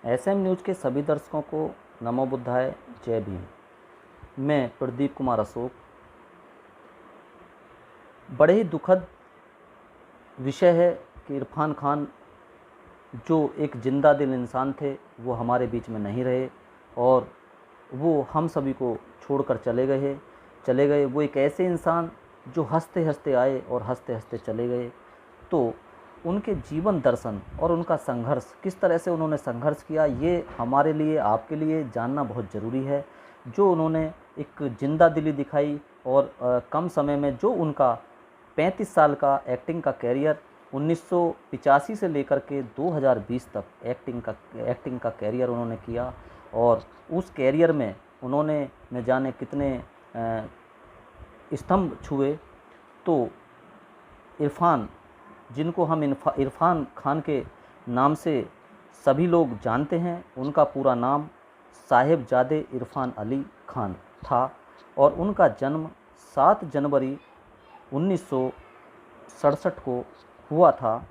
SM news के सभी दर्शकों को नमो बुद्धाय, जय भीम। मैं प्रदीप कुमार अशोक। बड़े ही दुखद विषय है कि इरफान खान जो एक जिंदा दिल इंसान थे वो हमारे बीच में नहीं रहे और वो हम सभी को छोड़कर चले गए। वो एक ऐसे इंसान जो हंसते हंसते आए और हंसते हंसते चले गए। तो उनके जीवन दर्शन और उनका संघर्ष, किस तरह से उन्होंने संघर्ष किया, ये हमारे लिए, आपके लिए जानना बहुत ज़रूरी है। जो उन्होंने एक जिंदा दिली दिखाई और कम समय में जो उनका 35 साल का एक्टिंग का कैरियर 1985 से लेकर के 2020 तक एक्टिंग का कैरियर उन्होंने किया और उस कैरियर में उन्होंने न जाने कितने स्तंभ छुए। तो इरफान, जिनको हम इरफान खान के नाम से सभी लोग जानते हैं, उनका पूरा नाम साहिबजादे इरफान अली खान था और उनका जन्म 7 जनवरी 1967 को हुआ था।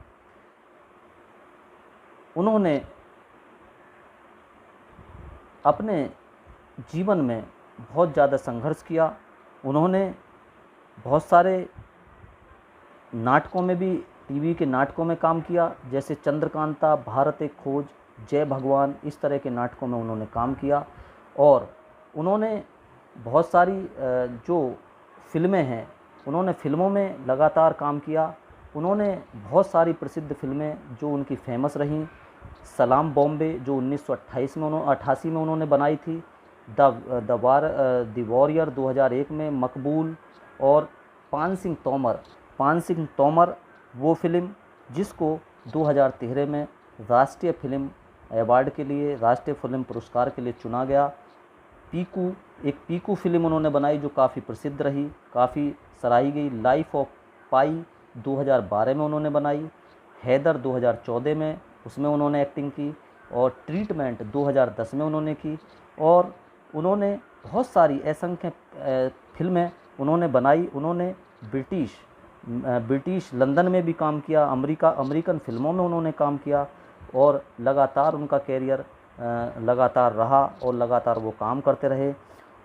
उन्होंने अपने जीवन में बहुत ज़्यादा संघर्ष किया। उन्होंने बहुत सारे नाटकों में भी, टीवी के नाटकों में काम किया, जैसे चंद्रकांता, भारत एक खोज, जय भगवान, इस तरह के नाटकों में उन्होंने काम किया। और उन्होंने बहुत सारी जो फिल्में हैं, उन्होंने फिल्मों में लगातार काम किया। उन्होंने बहुत सारी प्रसिद्ध फिल्में जो उनकी फेमस रहीं, सलाम बॉम्बे जो 1988 में उन्होंने बनाई थी, द वॉरियर 2001 में, मकबूल, और पान सिंह तोमर वो फिल्म जिसको 2013 में राष्ट्रीय फिल्म अवार्ड के लिए, राष्ट्रीय फिल्म पुरस्कार के लिए चुना गया। पीकू फिल्म उन्होंने बनाई जो काफ़ी प्रसिद्ध रही, काफ़ी सराही गई। लाइफ ऑफ पाई 2012 में उन्होंने बनाई। हैदर 2014 में, उसमें उन्होंने एक्टिंग की। और ट्रीटमेंट 2010 में उन्होंने की। और उन्होंने बहुत सारी असंख्य फिल्में उन्होंने बनाई। उन्होंने ब्रिटिश लंदन में भी काम किया, अमेरिकन फिल्मों में उन्होंने काम किया और लगातार उनका कैरियर लगातार रहा और लगातार वो काम करते रहे।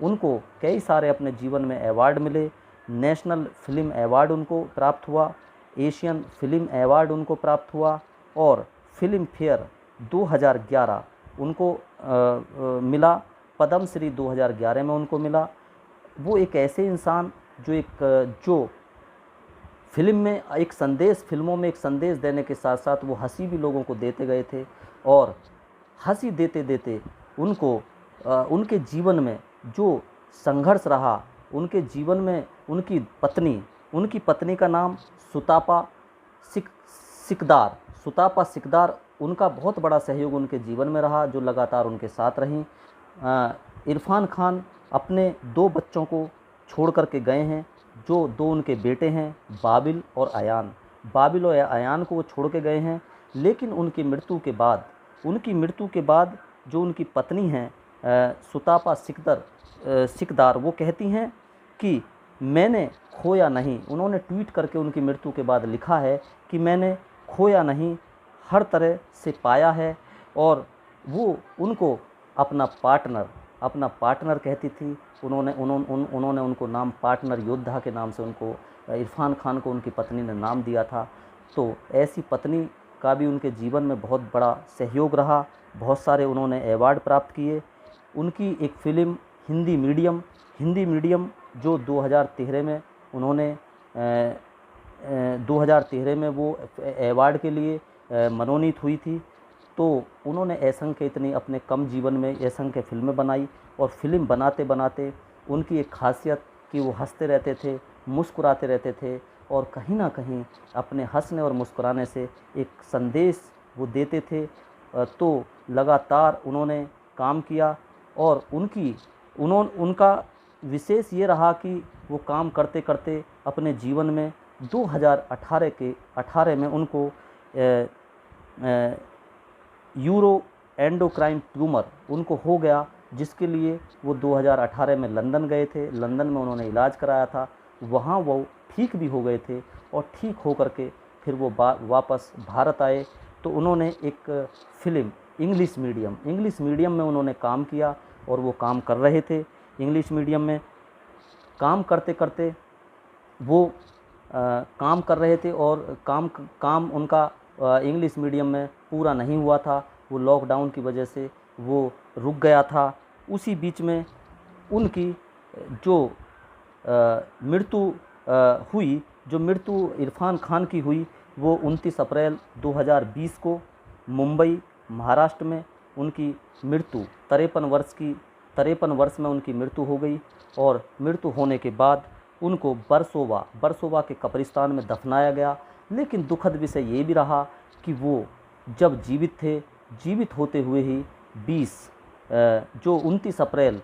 उनको कई सारे अपने जीवन में अवार्ड मिले। नेशनल फिल्म अवार्ड उनको प्राप्त हुआ, एशियन फिल्म अवार्ड उनको प्राप्त हुआ और फिल्म फेयर 2011 उनको मिला, पद्म श्री 2011 में उनको मिला। वो एक ऐसे इंसान जो फिल्मों में एक संदेश देने के साथ साथ वो हंसी भी लोगों को देते गए थे। और हंसी देते देते उनके जीवन में जो संघर्ष रहा, उनके जीवन में उनकी पत्नी का नाम सुतापा सिकदार, उनका बहुत बड़ा सहयोग उनके जीवन में रहा, जो लगातार उनके साथ रहीं। इरफान खान अपने 2 बच्चों को छोड़ करके गए हैं, जो 2 उनके बेटे हैं, बाबिल और अयान को वो छोड़ के गए हैं। लेकिन उनकी मृत्यु के बाद जो उनकी पत्नी हैं सुतापा सिकदार, वो कहती हैं कि मैंने खोया नहीं। उन्होंने ट्वीट करके उनकी मृत्यु के बाद लिखा है कि मैंने खोया नहीं, हर तरह से पाया है। और वो उनको अपना पार्टनर कहती थी। उन्होंने उनको नाम पार्टनर योद्धा के नाम से उनको, इरफान खान को उनकी पत्नी ने नाम दिया था। तो ऐसी पत्नी का भी उनके जीवन में बहुत बड़ा सहयोग रहा। बहुत सारे उन्होंने अवार्ड प्राप्त किए। उनकी एक फिल्म हिंदी मीडियम जो 2013 में उन्होंने 2013 में वो अवार्ड के लिए मनोनीत हुई थी। तो उन्होंने अपने कम जीवन में असंख्य फिल्में बनाई और फिल्म बनाते बनाते उनकी एक खासियत कि वो हंसते रहते थे, मुस्कुराते रहते थे और कहीं ना कहीं अपने हंसने और मुस्कुराने से एक संदेश वो देते थे। तो लगातार उन्होंने काम किया और उनका विशेष ये रहा कि वो काम करते करते अपने जीवन में 2018 में उनको यूरो एंडोक्राइन ट्यूमर उनको हो गया, जिसके लिए वो 2018 में लंदन गए थे। लंदन में उन्होंने इलाज कराया था, वहाँ वो ठीक भी हो गए थे और ठीक हो करके फिर वो वापस भारत आए। तो उन्होंने एक फिल्म इंग्लिश मीडियम में उन्होंने काम किया और वो काम कर रहे थे। इंग्लिश मीडियम में काम करते करते वो काम कर रहे थे और काम उनका इंग्लिश मीडियम में पूरा नहीं हुआ था। वो लॉकडाउन की वजह से वो रुक गया था। उसी बीच में उनकी जो मृत्यु हुई, जो मृत्यु इरफान खान की हुई, वो 29 अप्रैल 2020 को मुंबई महाराष्ट्र में उनकी मृत्यु 53 वर्ष में उनकी मृत्यु हो गई। और मृत्यु होने के बाद उनको बरसोवा के कब्रिस्तान में दफनाया गया। लेकिन दुखद विषय ये भी रहा कि वो जब जीवित थे, जीवित होते हुए ही 29 अप्रैल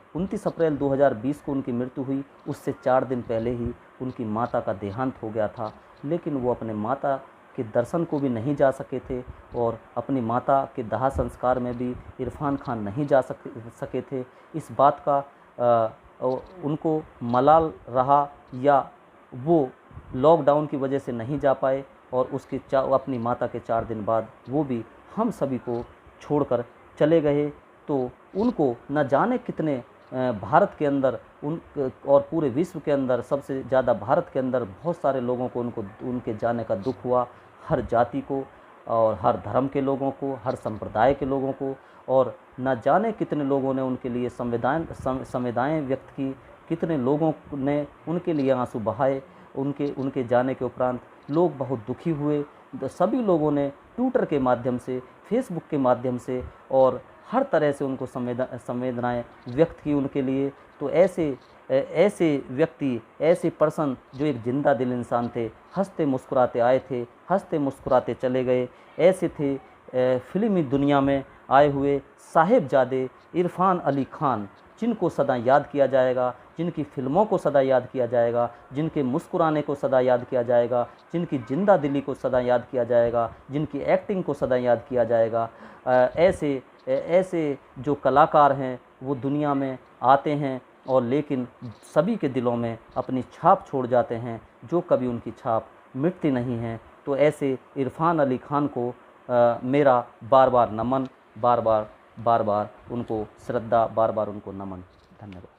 2020 को उनकी मृत्यु हुई, उससे 4 दिन पहले ही उनकी माता का देहांत हो गया था। लेकिन वो अपने माता के दर्शन को भी नहीं जा सके थे और अपनी माता के दाह संस्कार में भी इरफान खान नहीं जा सके थे। इस बात का उनको मलाल रहा, या वो लॉकडाउन की वजह से नहीं जा पाए और उसके अपनी माता के 4 दिन बाद वो भी हम सभी को छोड़कर चले गए। तो उनको न जाने कितने भारत के अंदर और पूरे विश्व के अंदर, सबसे ज़्यादा भारत के अंदर बहुत सारे लोगों को उनके जाने का दुख हुआ। हर जाति को और हर धर्म के लोगों को, हर संप्रदाय के लोगों को, और न जाने कितने लोगों ने उनके लिए संवेदनाएं व्यक्त की, कितने लोगों ने उनके लिए आंसू बहाए। उनके जाने के उपरांत लोग बहुत दुखी हुए। सभी लोगों ने ट्विटर के माध्यम से, फेसबुक के माध्यम से और हर तरह से उनको संवेदनाएं व्यक्त की उनके लिए। तो ऐसे व्यक्ति, ऐसे पर्सन जो एक जिंदा दिल इंसान थे, हंसते मुस्कुराते आए थे, हंसते मुस्कुराते चले गए, ऐसे थे फिल्मी दुनिया में आए हुए साहिबजादे इरफान अली खान, जिनको सदा याद किया जाएगा, जिनकी फ़िल्मों को सदा याद किया जाएगा, जिनके मुस्कुराने को सदा याद किया जाएगा, जिनकी जिंदा दिली को सदा याद किया जाएगा, जिनकी एक्टिंग को सदा याद किया जाएगा। ऐसे जो कलाकार हैं वो दुनिया में आते हैं और लेकिन सभी के दिलों में अपनी छाप छोड़ जाते हैं, जो कभी उनकी छाप मिटती नहीं है। तो ऐसे इरफान अली खान को मेरा बार बार नमन, बार बार उनको श्रद्धा, बार बार उनको नमन। धन्यवाद।